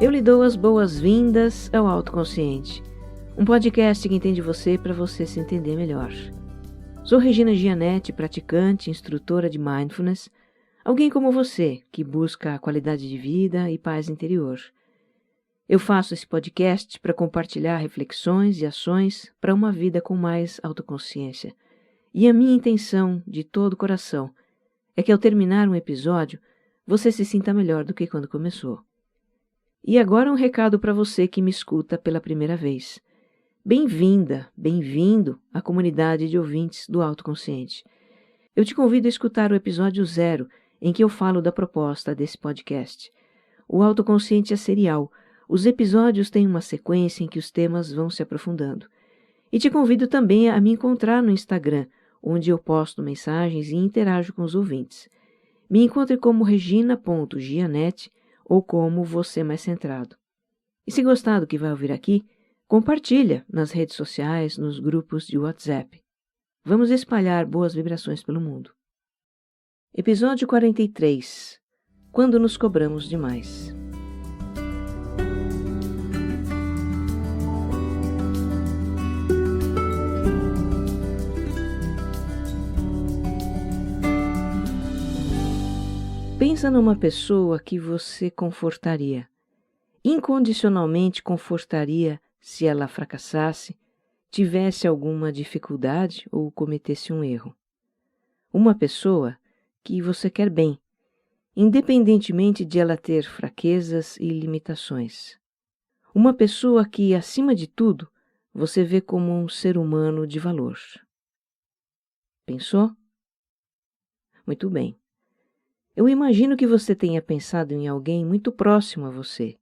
Eu lhe dou as boas-vindas ao Autoconsciente, um podcast que entende você para você se entender melhor. Sou Regina Gianetti, praticante, instrutora de Mindfulness, alguém como você que busca qualidade de vida e paz interior. Eu faço esse podcast para compartilhar reflexões e ações para uma vida com mais autoconsciência. E a minha intenção, de todo o coração, é que ao terminar um episódio, você se sinta melhor do que quando começou. E agora um recado para você que me escuta pela primeira vez. Bem-vinda, bem-vindo à comunidade de ouvintes do Autoconsciente. Eu te convido a escutar o episódio 0, em que eu falo da proposta desse podcast. O Autoconsciente é serial. Os episódios têm uma sequência em que os temas vão se aprofundando. E te convido também a me encontrar no Instagram, onde eu posto mensagens e interajo com os ouvintes. Me encontre como regina.gianetti ou como Você Mais Centrado. E se gostar do que vai ouvir aqui, compartilha nas redes sociais, nos grupos de WhatsApp. Vamos espalhar boas vibrações pelo mundo. Episódio 43. Quando nos cobramos demais. Pensa numa pessoa que você confortaria, incondicionalmente confortaria se ela fracassasse, tivesse alguma dificuldade ou cometesse um erro. Uma pessoa que você quer bem, independentemente de ela ter fraquezas e limitações. Uma pessoa que, acima de tudo, você vê como um ser humano de valor. Pensou? Muito bem. Eu imagino que você tenha pensado em alguém muito próximo a você,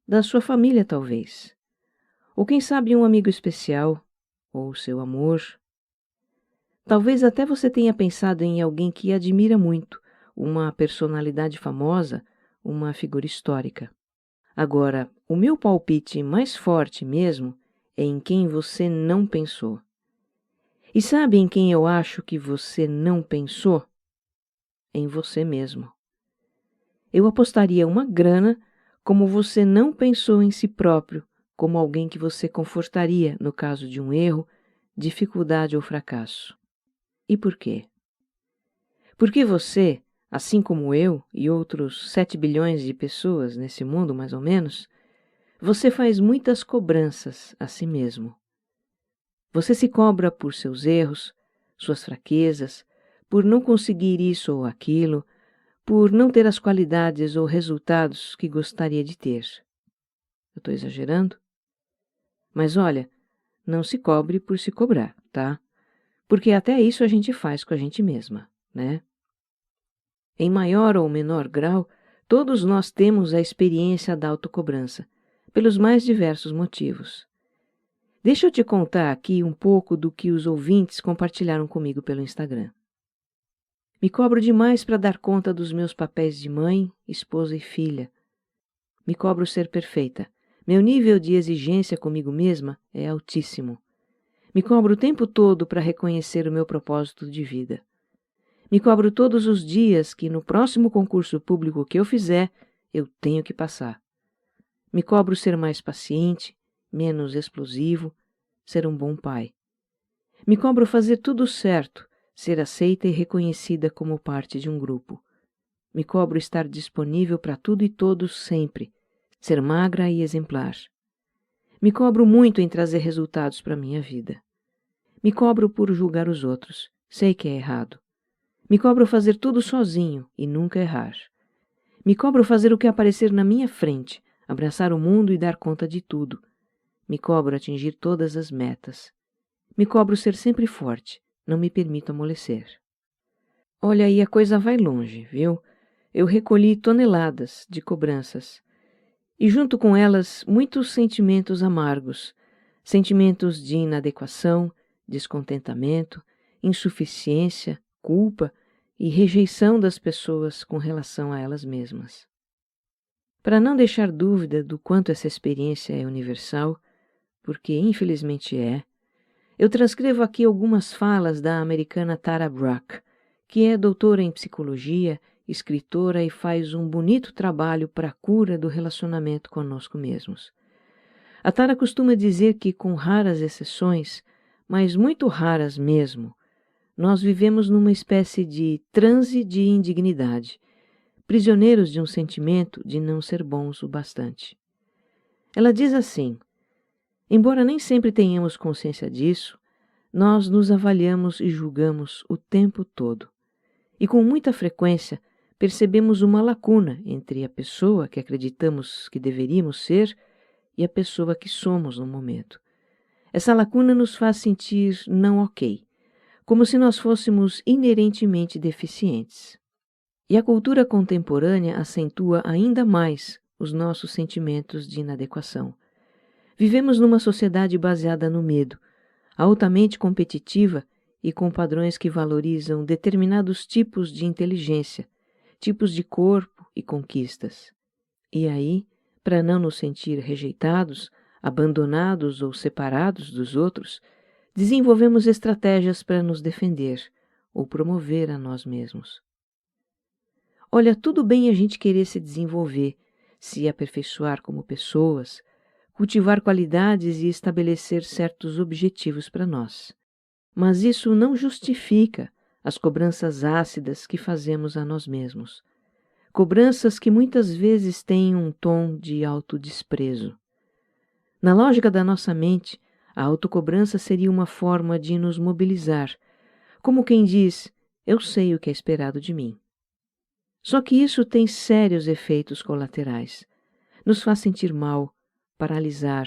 da sua família talvez, ou quem sabe um amigo especial, ou seu amor. Talvez até você tenha pensado em alguém que admira muito, uma personalidade famosa, uma figura histórica. Agora, o meu palpite mais forte mesmo é em quem você não pensou. E sabe em quem eu acho que você não pensou? Em você mesmo. Eu apostaria uma grana como você não pensou em si próprio, como alguém que você confortaria no caso de um erro, dificuldade ou fracasso. E por quê? Porque você, assim como eu e outros 7 bilhões de pessoas nesse mundo, mais ou menos, você faz muitas cobranças a si mesmo. Você se cobra por seus erros, suas fraquezas, por não conseguir isso ou aquilo, por não ter as qualidades ou resultados que gostaria de ter. Eu estou exagerando? Mas olha, não se cobre por se cobrar, tá? Porque até isso a gente faz com a gente mesma, né? Em maior ou menor grau, todos nós temos a experiência da autocobrança, pelos mais diversos motivos. Deixa eu te contar aqui um pouco do que os ouvintes compartilharam comigo pelo Instagram. Me cobro demais para dar conta dos meus papéis de mãe, esposa e filha. Me cobro ser perfeita. Meu nível de exigência comigo mesma é altíssimo. Me cobro o tempo todo para reconhecer o meu propósito de vida. Me cobro todos os dias que no próximo concurso público que eu fizer, eu tenho que passar. Me cobro ser mais paciente, menos explosivo, ser um bom pai. Me cobro fazer tudo certo, ser aceita e reconhecida como parte de um grupo. Me cobro estar disponível para tudo e todos sempre, ser magra e exemplar. Me cobro muito em trazer resultados para minha vida. Me cobro por julgar os outros, sei que é errado. Me cobro fazer tudo sozinho e nunca errar. Me cobro fazer o que aparecer na minha frente, abraçar o mundo e dar conta de tudo. Me cobro atingir todas as metas. Me cobro ser sempre forte, não me permito amolecer. Olha aí, a coisa vai longe, viu? Eu recolhi toneladas de cobranças. E junto com elas, muitos sentimentos amargos. Sentimentos de inadequação, descontentamento, insuficiência, culpa e rejeição das pessoas com relação a elas mesmas. Para não deixar dúvida do quanto essa experiência é universal, porque infelizmente é, eu transcrevo aqui algumas falas da americana Tara Brach, que é doutora em psicologia escritora e faz um bonito trabalho para a cura do relacionamento conosco mesmos. A Tara costuma dizer que, com raras exceções, mas muito raras mesmo, nós vivemos numa espécie de transe de indignidade, prisioneiros de um sentimento de não ser bons o bastante. Ela diz assim: embora nem sempre tenhamos consciência disso, nós nos avaliamos e julgamos o tempo todo. E com muita frequência percebemos uma lacuna entre a pessoa que acreditamos que deveríamos ser e a pessoa que somos no momento. Essa lacuna nos faz sentir não ok, como se nós fôssemos inerentemente deficientes. E a cultura contemporânea acentua ainda mais os nossos sentimentos de inadequação. Vivemos numa sociedade baseada no medo, altamente competitiva e com padrões que valorizam determinados tipos de inteligência, tipos de corpo e conquistas. E aí, para não nos sentir rejeitados, abandonados ou separados dos outros, desenvolvemos estratégias para nos defender ou promover a nós mesmos. Olha, tudo bem a gente querer se desenvolver, se aperfeiçoar como pessoas, cultivar qualidades e estabelecer certos objetivos para nós. Mas isso não justifica as cobranças ácidas que fazemos a nós mesmos. Cobranças que muitas vezes têm um tom de autodesprezo. Na lógica da nossa mente, a autocobrança seria uma forma de nos mobilizar, como quem diz, eu sei o que é esperado de mim. Só que isso tem sérios efeitos colaterais. Nos faz sentir mal, paralisar,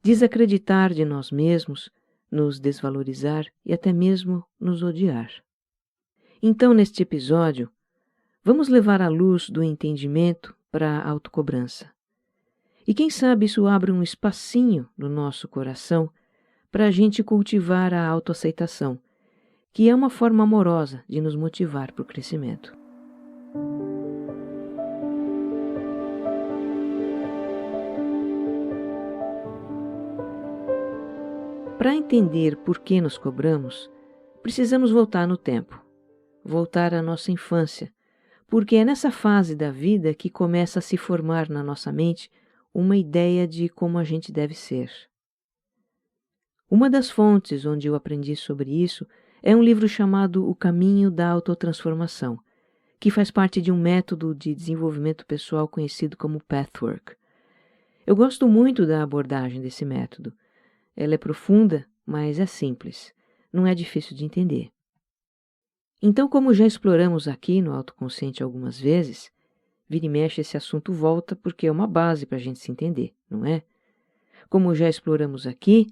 desacreditar de nós mesmos, nos desvalorizar e até mesmo nos odiar. Então, neste episódio, vamos levar a luz do entendimento para a autocobrança. E quem sabe isso abre um espacinho no nosso coração para a gente cultivar a autoaceitação, que é uma forma amorosa de nos motivar para o crescimento. Para entender por que nos cobramos, precisamos voltar no tempo, voltar à nossa infância, porque é nessa fase da vida que começa a se formar na nossa mente uma ideia de como a gente deve ser. Uma das fontes onde eu aprendi sobre isso é um livro chamado O Caminho da Autotransformação, que faz parte de um método de desenvolvimento pessoal conhecido como Pathwork. Eu gosto muito da abordagem desse método. Ela é profunda, mas é simples. Não é difícil de entender. Então, como já exploramos aqui no Autoconsciente algumas vezes, vira e mexe esse assunto volta porque é uma base para a gente se entender, não é? Como já exploramos aqui,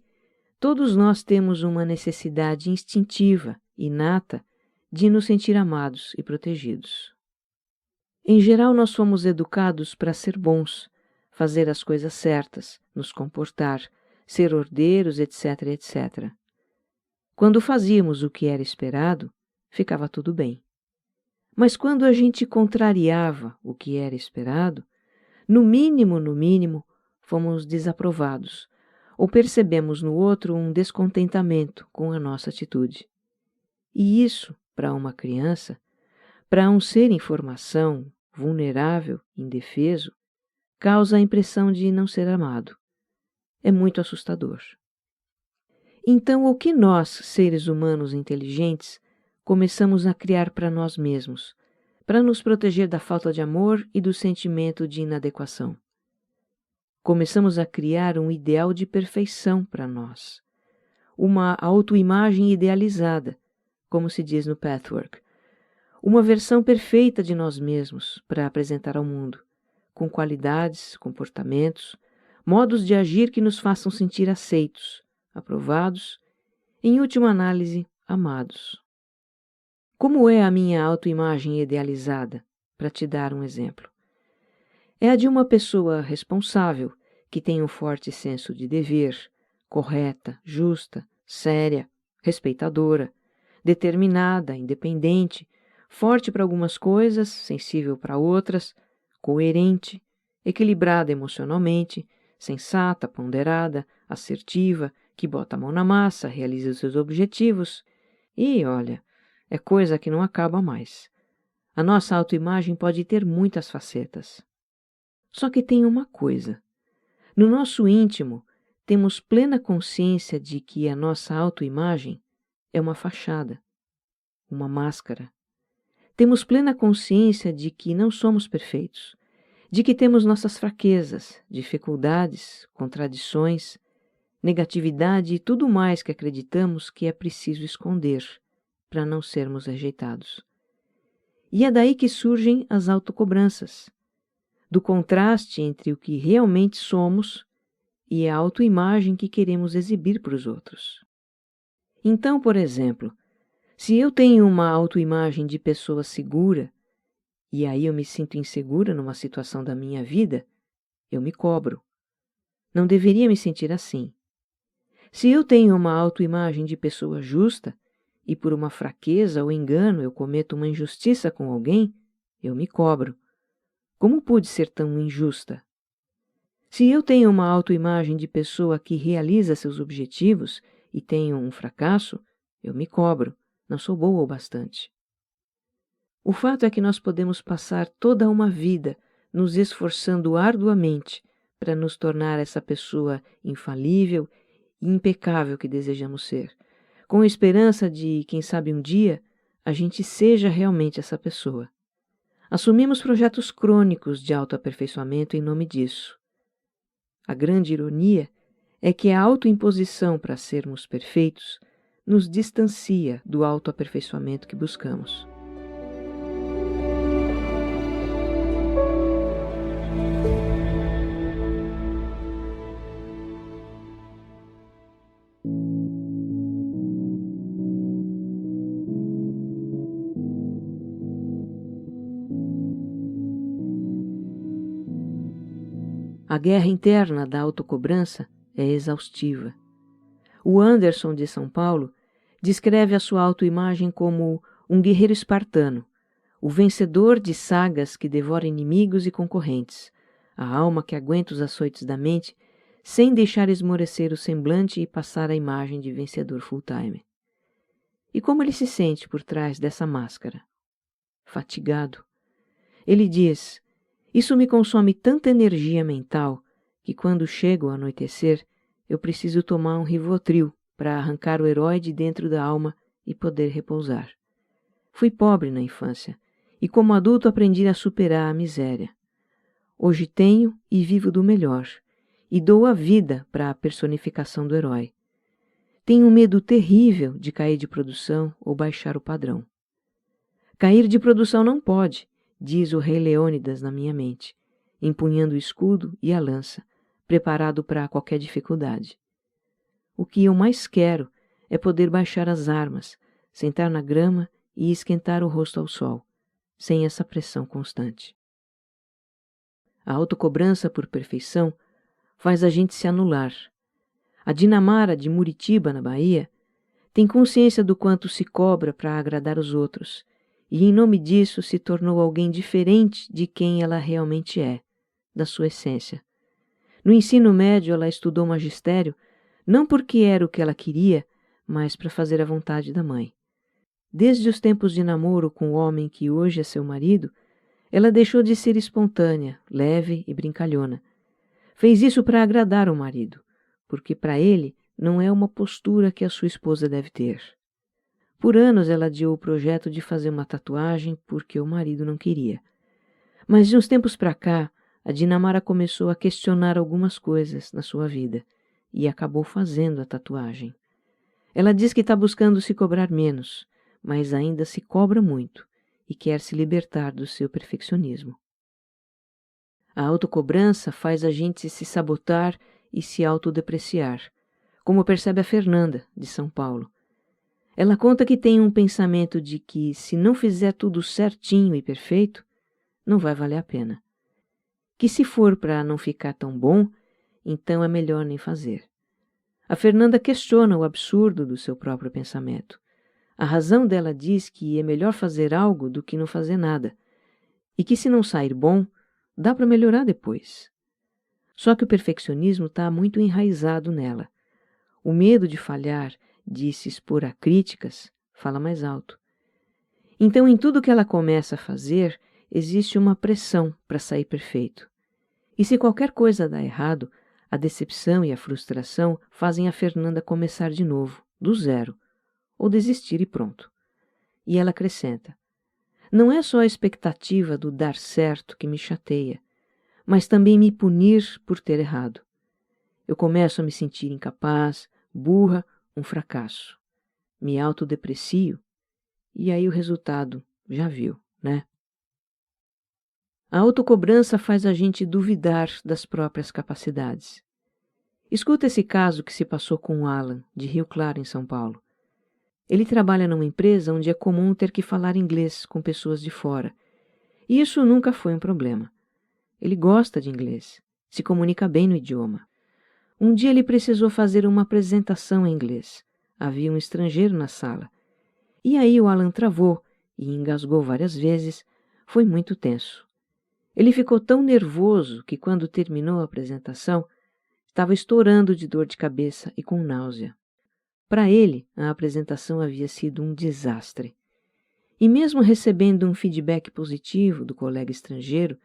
todos nós temos uma necessidade instintiva, inata, de nos sentir amados e protegidos. Em geral, nós fomos educados para ser bons, fazer as coisas certas, nos comportar, ser ordeiros, etc, etc. Quando fazíamos o que era esperado, ficava tudo bem. Mas quando a gente contrariava o que era esperado, no mínimo, fomos desaprovados, ou percebemos no outro um descontentamento com a nossa atitude. E isso, para uma criança, para um ser em formação, vulnerável, indefeso, causa a impressão de não ser amado. É muito assustador. Então, o que nós, seres humanos inteligentes, começamos a criar para nós mesmos, para nos proteger da falta de amor e do sentimento de inadequação? Começamos a criar um ideal de perfeição para nós, uma autoimagem idealizada, como se diz no Pathwork, uma versão perfeita de nós mesmos para apresentar ao mundo, com qualidades, comportamentos, modos de agir que nos façam sentir aceitos, aprovados, em última análise, amados. Como é a minha autoimagem idealizada, para te dar um exemplo? É a de uma pessoa responsável, que tem um forte senso de dever, correta, justa, séria, respeitadora, determinada, independente, forte para algumas coisas, sensível para outras, coerente, equilibrada emocionalmente, sensata, ponderada, assertiva, que bota a mão na massa, realiza os seus objetivos e, olha, é coisa que não acaba mais. A nossa autoimagem pode ter muitas facetas. Só que tem uma coisa. No nosso íntimo, temos plena consciência de que a nossa autoimagem é uma fachada, uma máscara. Temos plena consciência de que não somos perfeitos, de que temos nossas fraquezas, dificuldades, contradições, negatividade e tudo mais que acreditamos que é preciso esconder para não sermos rejeitados. E é daí que surgem as autocobranças, do contraste entre o que realmente somos e a autoimagem que queremos exibir para os outros. Então, por exemplo, se eu tenho uma autoimagem de pessoa segura, e aí eu me sinto insegura numa situação da minha vida, eu me cobro. Não deveria me sentir assim. Se eu tenho uma autoimagem de pessoa justa, e por uma fraqueza ou engano eu cometo uma injustiça com alguém, eu me cobro. Como pude ser tão injusta? Se eu tenho uma autoimagem de pessoa que realiza seus objetivos e tenho um fracasso, eu me cobro. Não sou boa o bastante. O fato é que nós podemos passar toda uma vida nos esforçando arduamente para nos tornar essa pessoa infalível e impecável que desejamos ser, com a esperança de, quem sabe um dia, a gente seja realmente essa pessoa. Assumimos projetos crônicos de autoaperfeiçoamento em nome disso. A grande ironia é que a autoimposição para sermos perfeitos nos distancia do autoaperfeiçoamento que buscamos. A guerra interna da autocobrança é exaustiva. O Anderson de São Paulo descreve a sua autoimagem como um guerreiro espartano, o vencedor de sagas que devora inimigos e concorrentes, a alma que aguenta os açoites da mente sem deixar esmorecer o semblante e passar a imagem de vencedor full-time. E como ele se sente por trás dessa máscara? Fatigado. Ele diz: isso me consome tanta energia mental que quando chega o anoitecer, eu preciso tomar um Rivotril para arrancar o herói de dentro da alma e poder repousar. Fui pobre na infância e como adulto aprendi a superar a miséria. Hoje tenho e vivo do melhor e dou a vida para a personificação do herói. Tenho um medo terrível de cair de produção ou baixar o padrão. Cair de produção não pode, diz o rei Leônidas na minha mente, empunhando o escudo e a lança, preparado para qualquer dificuldade. O que eu mais quero é poder baixar as armas, sentar na grama e esquentar o rosto ao sol, sem essa pressão constante. A autocobrança por perfeição faz a gente se anular. A Dinamara de Muritiba, na Bahia, tem consciência do quanto se cobra para agradar os outros, e em nome disso se tornou alguém diferente de quem ela realmente é, da sua essência. No ensino médio ela estudou magistério, não porque era o que ela queria, mas para fazer a vontade da mãe. Desde os tempos de namoro com o homem que hoje é seu marido, ela deixou de ser espontânea, leve e brincalhona. Fez isso para agradar o marido, porque para ele não é uma postura que a sua esposa deve ter. Por anos ela adiou o projeto de fazer uma tatuagem porque o marido não queria. Mas de uns tempos para cá, a Dinamara começou a questionar algumas coisas na sua vida e acabou fazendo a tatuagem. Ela diz que está buscando se cobrar menos, mas ainda se cobra muito e quer se libertar do seu perfeccionismo. A autocobrança faz a gente se sabotar e se autodepreciar, como percebe a Fernanda, de São Paulo. Ela conta que tem um pensamento de que, se não fizer tudo certinho e perfeito, não vai valer a pena. Que se for para não ficar tão bom, então é melhor nem fazer. A Fernanda questiona o absurdo do seu próprio pensamento. A razão dela diz que é melhor fazer algo do que não fazer nada, e que se não sair bom, dá para melhorar depois. Só que o perfeccionismo está muito enraizado nela. O medo de falhar, de se expor a críticas, fala mais alto. Então, em tudo que ela começa a fazer, existe uma pressão para sair perfeito. E se qualquer coisa dá errado, a decepção e a frustração fazem a Fernanda começar de novo, do zero, ou desistir e pronto. E ela acrescenta: não é só a expectativa do dar certo que me chateia, mas também me punir por ter errado. Eu começo a me sentir incapaz, burra, um fracasso. Me autodeprecio, e aí o resultado já viu, né? A autocobrança faz a gente duvidar das próprias capacidades. Escuta esse caso que se passou com o Alan, de Rio Claro, em São Paulo. Ele trabalha numa empresa onde é comum ter que falar inglês com pessoas de fora. E isso nunca foi um problema. Ele gosta de inglês, se comunica bem no idioma. Um dia ele precisou fazer uma apresentação em inglês. Havia um estrangeiro na sala. E aí o Alan travou e engasgou várias vezes. Foi muito tenso. Ele ficou tão nervoso que quando terminou a apresentação, estava estourando de dor de cabeça e com náusea. Para ele, a apresentação havia sido um desastre. E mesmo recebendo um feedback positivo do colega estrangeiro,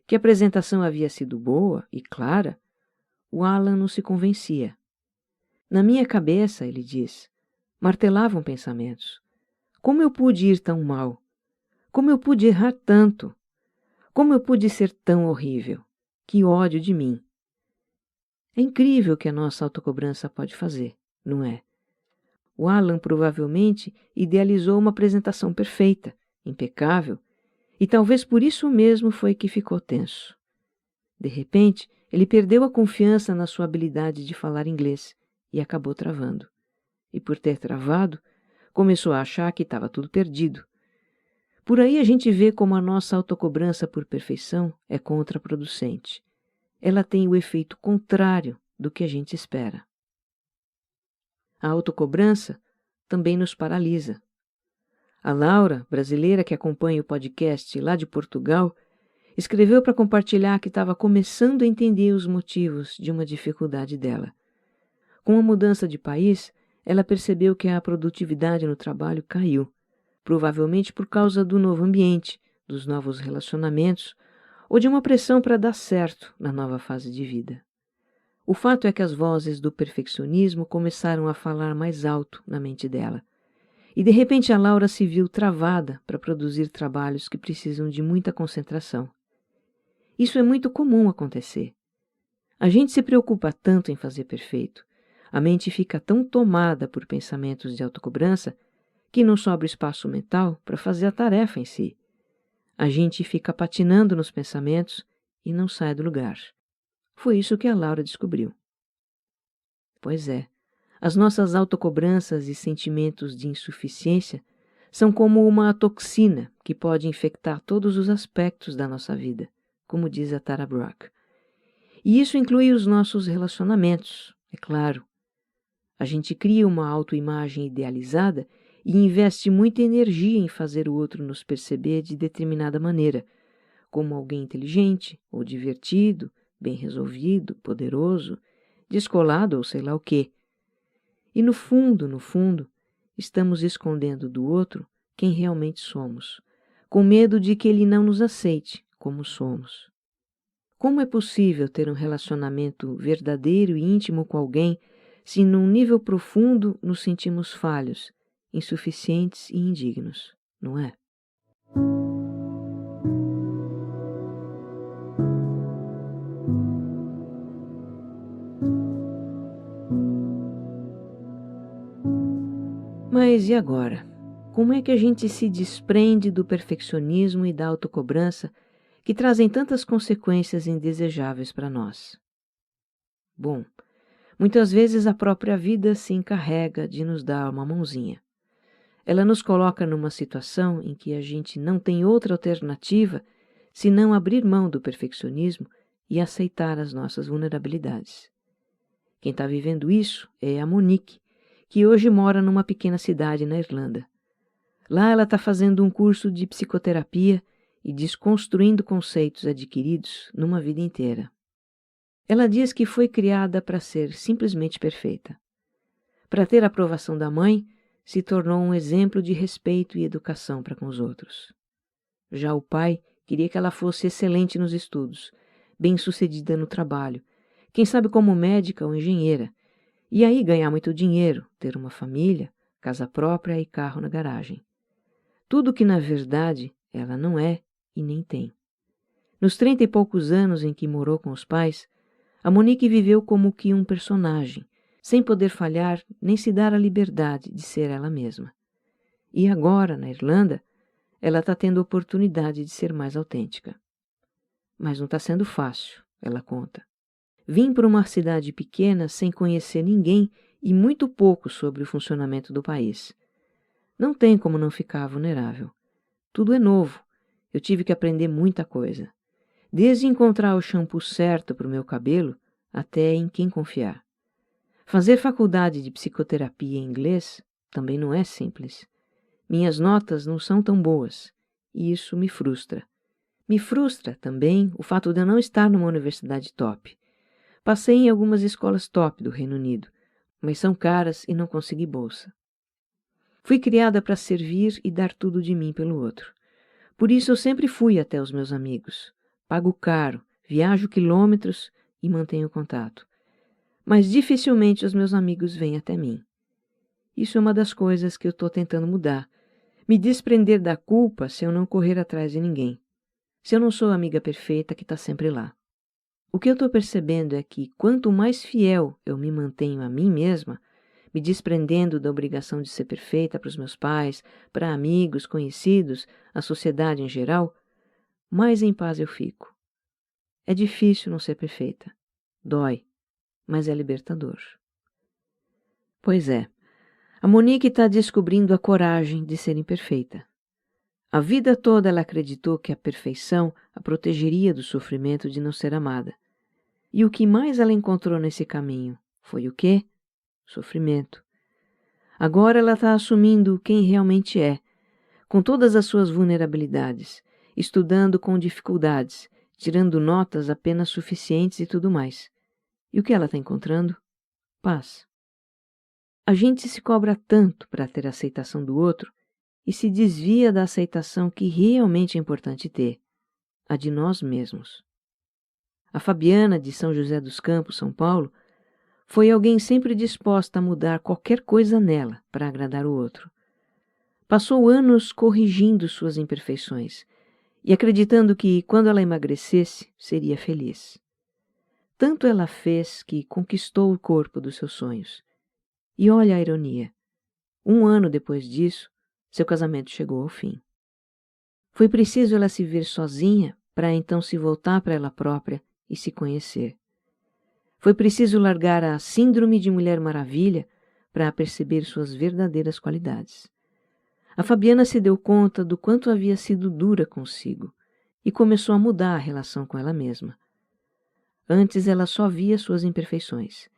que a apresentação havia sido boa e clara, o Alan não se convencia. Na minha cabeça, ele diz, martelavam pensamentos. Como eu pude ir tão mal? Como eu pude errar tanto? Como eu pude ser tão horrível? Que ódio de mim! É incrível o que a nossa autocobrança pode fazer, não é? O Alan provavelmente idealizou uma apresentação perfeita, impecável, e talvez por isso mesmo foi que ficou tenso. De repente, ele perdeu a confiança na sua habilidade de falar inglês e acabou travando. E por ter travado, começou a achar que estava tudo perdido. Por aí a gente vê como a nossa autocobrança por perfeição é contraproducente. Ela tem o efeito contrário do que a gente espera. A autocobrança também nos paralisa. A Laura, brasileira que acompanha o podcast lá de Portugal, escreveu para compartilhar que estava começando a entender os motivos de uma dificuldade dela. Com a mudança de país, ela percebeu que a produtividade no trabalho caiu, provavelmente por causa do novo ambiente, dos novos relacionamentos ou de uma pressão para dar certo na nova fase de vida. O fato é que as vozes do perfeccionismo começaram a falar mais alto na mente dela. E de repente a Laura se viu travada para produzir trabalhos que precisam de muita concentração. Isso é muito comum acontecer. A gente se preocupa tanto em fazer perfeito, a mente fica tão tomada por pensamentos de autocobrança que não sobra espaço mental para fazer a tarefa em si. A gente fica patinando nos pensamentos e não sai do lugar. Foi isso que a Laura descobriu. Pois é, as nossas autocobranças e sentimentos de insuficiência são como uma toxina que pode infectar todos os aspectos da nossa vida, como diz a Tara Brach. E isso inclui os nossos relacionamentos, é claro. A gente cria uma autoimagem idealizada e investe muita energia em fazer o outro nos perceber de determinada maneira, como alguém inteligente ou divertido, bem resolvido, poderoso, descolado ou sei lá o quê. E no fundo, estamos escondendo do outro quem realmente somos, com medo de que ele não nos aceite como somos. Como é possível ter um relacionamento verdadeiro e íntimo com alguém se num nível profundo nos sentimos falhos, insuficientes e indignos, não é? Mas e agora? Como é que a gente se desprende do perfeccionismo e da autocobrança que trazem tantas consequências indesejáveis para nós? Bom, muitas vezes a própria vida se encarrega de nos dar uma mãozinha. Ela nos coloca numa situação em que a gente não tem outra alternativa senão abrir mão do perfeccionismo e aceitar as nossas vulnerabilidades. Quem está vivendo isso é a Monique, que hoje mora numa pequena cidade na Irlanda. Lá ela está fazendo um curso de psicoterapia e desconstruindo conceitos adquiridos numa vida inteira. Ela diz que foi criada para ser simplesmente perfeita. Para ter a aprovação da mãe, se tornou um exemplo de respeito e educação para com os outros. Já o pai queria que ela fosse excelente nos estudos, bem-sucedida no trabalho, quem sabe como médica ou engenheira, e aí ganhar muito dinheiro, ter uma família, casa própria e carro na garagem. Tudo que, na verdade, ela não é e nem tem. Nos 30 e poucos anos em que morou com os pais, a Monique viveu como que um personagem, sem poder falhar nem se dar a liberdade de ser ela mesma. E agora, na Irlanda, ela está tendo a oportunidade de ser mais autêntica. Mas não está sendo fácil, ela conta. Vim para uma cidade pequena sem conhecer ninguém e muito pouco sobre o funcionamento do país. Não tem como não ficar vulnerável. Tudo é novo. Eu tive que aprender muita coisa. Desde encontrar o shampoo certo para o meu cabelo, até em quem confiar. Fazer faculdade de psicoterapia em inglês também não é simples. Minhas notas não são tão boas, e isso me frustra. Me frustra também o fato de eu não estar numa universidade top. Passei em algumas escolas top do Reino Unido, mas são caras e não consegui bolsa. Fui criada para servir e dar tudo de mim pelo outro. Por isso eu sempre fui até os meus amigos. Pago caro, viajo quilômetros e mantenho contato. Mas dificilmente os meus amigos vêm até mim. Isso é uma das coisas que eu estou tentando mudar. Me desprender da culpa se eu não correr atrás de ninguém. Se eu não sou a amiga perfeita que está sempre lá. O que eu estou percebendo é que quanto mais fiel eu me mantenho a mim mesma, me desprendendo da obrigação de ser perfeita para os meus pais, para amigos, conhecidos, a sociedade em geral, mais em paz eu fico. É difícil não ser perfeita. Dói, mas é libertador. Pois é, a Monique está descobrindo a coragem de ser imperfeita. A vida toda ela acreditou que a perfeição a protegeria do sofrimento de não ser amada. E o que mais ela encontrou nesse caminho foi o quê? Sofrimento. Agora ela está assumindo quem realmente é, com todas as suas vulnerabilidades, estudando com dificuldades, tirando notas apenas suficientes e tudo mais. E o que ela está encontrando? Paz. A gente se cobra tanto para ter a aceitação do outro e se desvia da aceitação que realmente é importante ter, a de nós mesmos. A Fabiana, de São José dos Campos, São Paulo, foi alguém sempre disposta a mudar qualquer coisa nela para agradar o outro. Passou anos corrigindo suas imperfeições e acreditando que, quando ela emagrecesse, seria feliz. Tanto ela fez que conquistou o corpo dos seus sonhos. E olha a ironia. 1 ano depois disso, seu casamento chegou ao fim. Foi preciso ela se ver sozinha para então se voltar para ela própria e se conhecer. Foi preciso largar a síndrome de Mulher Maravilha para perceber suas verdadeiras qualidades. A Fabiana se deu conta do quanto havia sido dura consigo e começou a mudar a relação com ela mesma. Antes ela só via suas imperfeições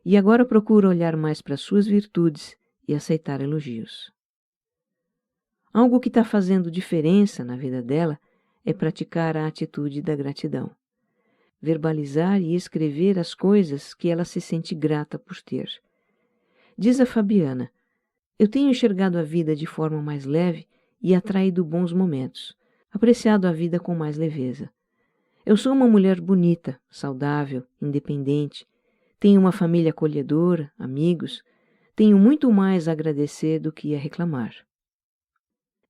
e agora procura olhar mais para suas virtudes e aceitar elogios. Algo que está fazendo diferença na vida dela é praticar a atitude da gratidão. Verbalizar e escrever as coisas que ela se sente grata por ter. Diz a Fabiana: eu tenho enxergado a vida de forma mais leve e atraído bons momentos, apreciado a vida com mais leveza. Eu sou uma mulher bonita, saudável, independente, tenho uma família acolhedora, amigos, tenho muito mais a agradecer do que a reclamar.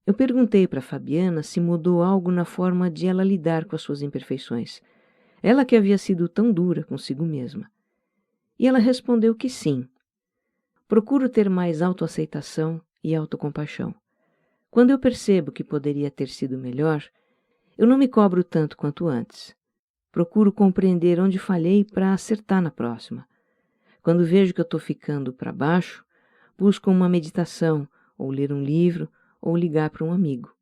Eu perguntei para Fabiana se mudou algo na forma de ela lidar com as suas imperfeições, ela que havia sido tão dura consigo mesma. E ela respondeu que sim. Procuro ter mais autoaceitação e autocompaixão. Quando eu percebo que poderia ter sido melhor, eu não me cobro tanto quanto antes. Procuro compreender onde falhei para acertar na próxima. Quando vejo que eu estou ficando para baixo, busco uma meditação, ou ler um livro, ou ligar para um amigo.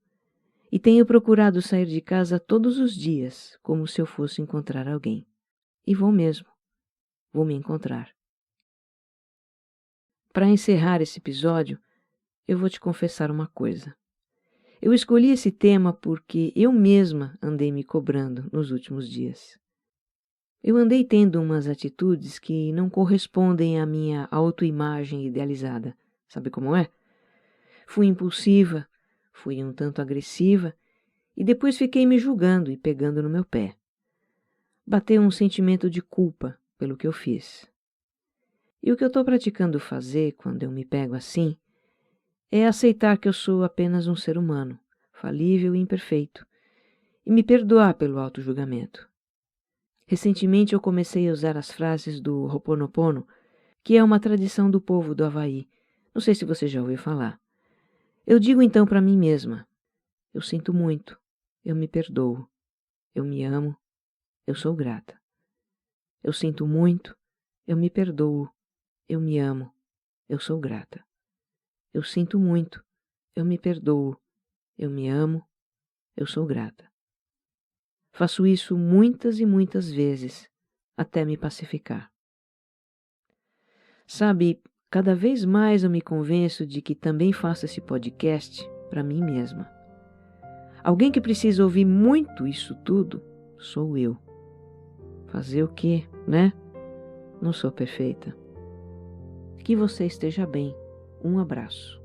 E tenho procurado sair de casa todos os dias, como se eu fosse encontrar alguém. E vou mesmo. Vou me encontrar. Para encerrar esse episódio, eu vou te confessar uma coisa. Eu escolhi esse tema porque eu mesma andei me cobrando nos últimos dias. Eu andei tendo umas atitudes que não correspondem à minha autoimagem idealizada. Sabe como é? Fui impulsiva, fui um tanto agressiva e depois fiquei me julgando e pegando no meu pé. Bateu um sentimento de culpa pelo que eu fiz. E o que eu estou praticando fazer quando eu me pego assim é aceitar que eu sou apenas um ser humano, falível e imperfeito, e me perdoar pelo auto-julgamento. Recentemente eu comecei a usar as frases do Ho'oponopono, que é uma tradição do povo do Havaí. Não sei se você já ouviu falar. Eu digo então para mim mesma: eu sinto muito, eu me perdoo, eu me amo, eu sou grata. Eu sinto muito, eu me perdoo, eu me amo, eu sou grata. Eu sinto muito, eu me perdoo, eu me amo, eu sou grata. Faço isso muitas e muitas vezes, até me pacificar. Sabe, cada vez mais eu me convenço de que também faço esse podcast para mim mesma. Alguém que precisa ouvir muito isso tudo sou eu. Fazer o quê, né? Não sou perfeita. Que você esteja bem. Um abraço.